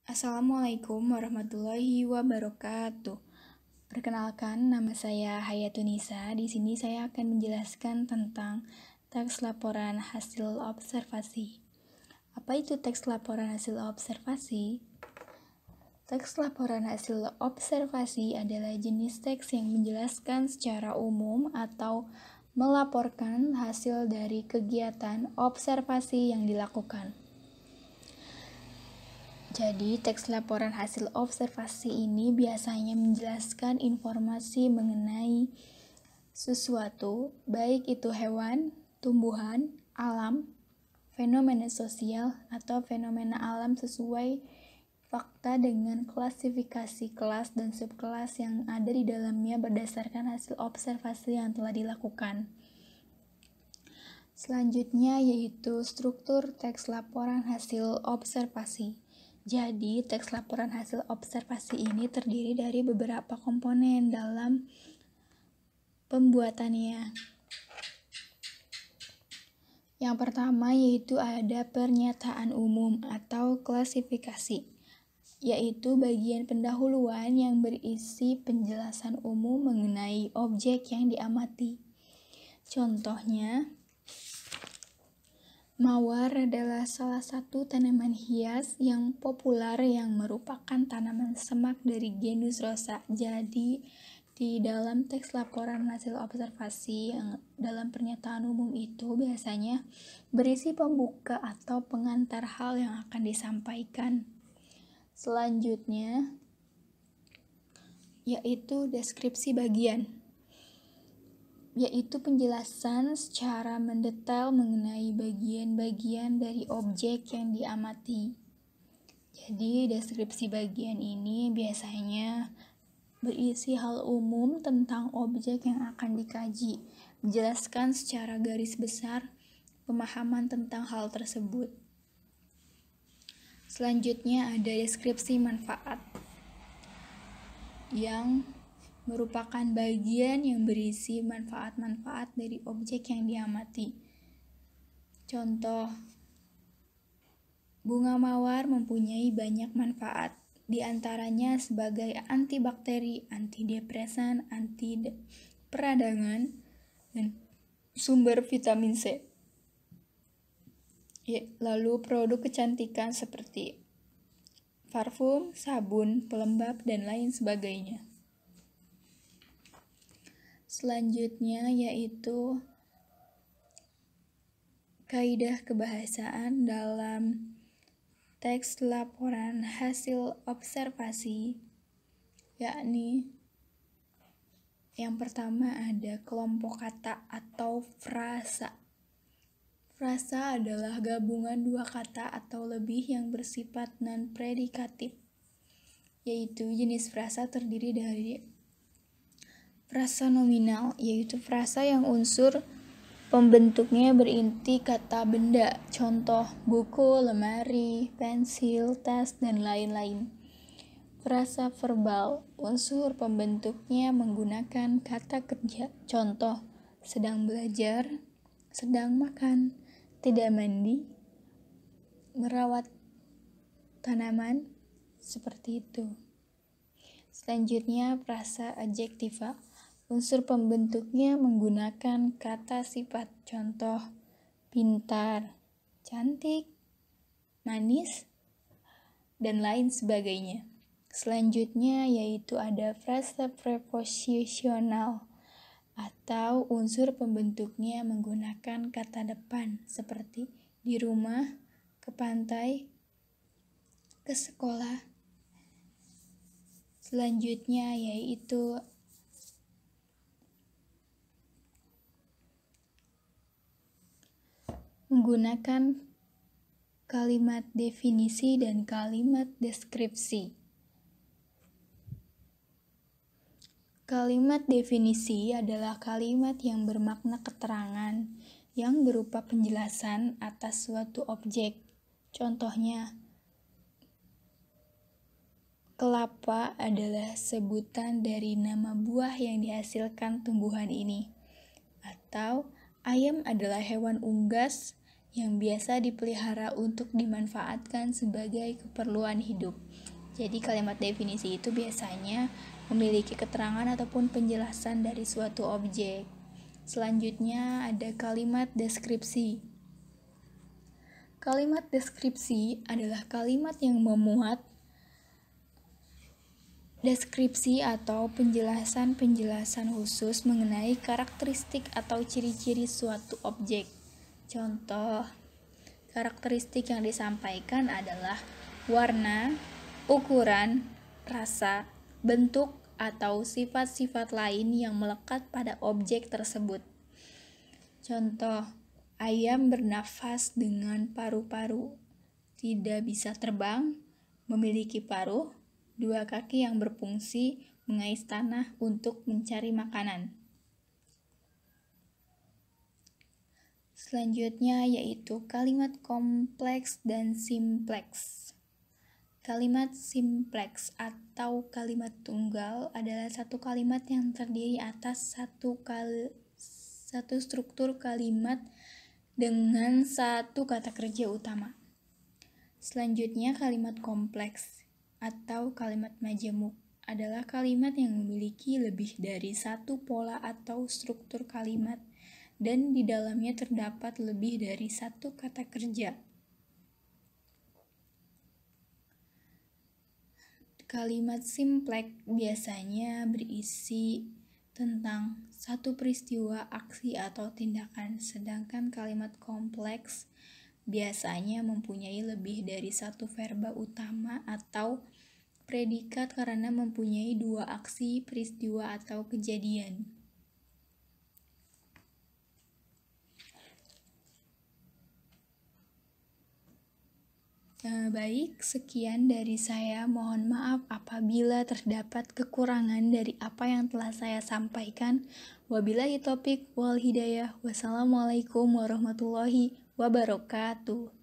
Assalamualaikum warahmatullahi wabarakatuh. Perkenalkan, nama saya Hayatunisa. Di sini saya akan menjelaskan tentang teks laporan hasil observasi. Apa itu teks laporan hasil observasi? Teks laporan hasil observasi adalah jenis teks yang menjelaskan secara umum atau melaporkan hasil dari kegiatan observasi yang dilakukan. Jadi, teks laporan hasil observasi ini biasanya menjelaskan informasi mengenai sesuatu, baik itu hewan, tumbuhan, alam, fenomena sosial, atau fenomena alam sesuai fakta dengan klasifikasi kelas dan subkelas yang ada di dalamnya berdasarkan hasil observasi yang telah dilakukan. Selanjutnya yaitu struktur teks laporan hasil observasi. Jadi, teks laporan hasil observasi ini terdiri dari beberapa komponen dalam pembuatannya. Yang pertama yaitu ada pernyataan umum atau klasifikasi, yaitu bagian pendahuluan yang berisi penjelasan umum mengenai objek yang diamati. Contohnya, mawar adalah salah satu tanaman hias yang populer yang merupakan tanaman semak dari genus Rosa. Jadi, di dalam teks laporan hasil observasi yang dalam pernyataan umum itu biasanya berisi pembuka atau pengantar hal yang akan disampaikan. Selanjutnya, yaitu deskripsi bagian, yaitu penjelasan secara mendetail mengenai bagian-bagian dari objek yang diamati. Jadi, deskripsi bagian ini biasanya berisi hal umum tentang objek yang akan dikaji, menjelaskan secara garis besar pemahaman tentang hal tersebut. Selanjutnya ada deskripsi manfaat, yang merupakan bagian yang berisi manfaat-manfaat dari objek yang diamati. Contoh, bunga mawar mempunyai banyak manfaat, di antaranya sebagai antibakteri, antidepresan, anti peradangan, dan sumber vitamin C. Lalu produk kecantikan seperti parfum, sabun, pelembab, dan lain sebagainya. Selanjutnya yaitu kaidah kebahasaan dalam teks laporan hasil observasi, yakni yang pertama ada kelompok kata atau frasa. Frasa adalah gabungan dua kata atau lebih yang bersifat non-predikatif, yaitu jenis frasa terdiri dari frasa nominal, yaitu frasa yang unsur pembentuknya berinti kata benda, contoh buku, lemari, pensil, tas, dan lain-lain. Frasa verbal, unsur pembentuknya menggunakan kata kerja, contoh sedang belajar, sedang makan, tidak mandi, merawat tanaman, seperti itu. Selanjutnya frasa adjektiva, unsur pembentuknya menggunakan kata sifat, contoh pintar, cantik, manis, dan lain sebagainya. Selanjutnya yaitu ada frasa preposisional atau unsur pembentuknya menggunakan kata depan seperti di rumah, ke pantai, ke sekolah. Selanjutnya yaitu menggunakan kalimat definisi dan kalimat deskripsi. Kalimat definisi adalah kalimat yang bermakna keterangan yang berupa penjelasan atas suatu objek. Contohnya, kelapa adalah sebutan dari nama buah yang dihasilkan tumbuhan ini. Atau ayam adalah hewan unggas yang biasa dipelihara untuk dimanfaatkan sebagai keperluan hidup. Jadi kalimat definisi itu biasanya memiliki keterangan ataupun penjelasan dari suatu objek. Selanjutnya ada kalimat deskripsi. Kalimat deskripsi adalah kalimat yang memuat deskripsi atau penjelasan-penjelasan khusus mengenai karakteristik atau ciri-ciri suatu objek. Contoh, karakteristik yang disampaikan adalah warna, ukuran, rasa, bentuk, atau sifat-sifat lain yang melekat pada objek tersebut. Contoh, ayam bernafas dengan paru-paru, tidak bisa terbang, memiliki paruh, 2 kaki yang berfungsi mengais tanah untuk mencari makanan. Selanjutnya yaitu kalimat kompleks dan simpleks. Kalimat simpleks atau kalimat tunggal adalah satu kalimat yang terdiri atas satu struktur kalimat dengan satu kata kerja utama. Selanjutnya kalimat kompleks atau kalimat majemuk adalah kalimat yang memiliki lebih dari satu pola atau struktur kalimat dan di dalamnya terdapat lebih dari satu kata kerja. Kalimat simpleks biasanya berisi tentang satu peristiwa, aksi, atau tindakan, sedangkan kalimat kompleks biasanya mempunyai lebih dari satu verba utama atau predikat karena mempunyai 2 aksi, peristiwa, atau kejadian. Baik, sekian dari saya. Mohon maaf apabila terdapat kekurangan dari apa yang telah saya sampaikan. Wabillahi taufiq wal hidayah. Wassalamualaikum warahmatullahi wabarakatuh.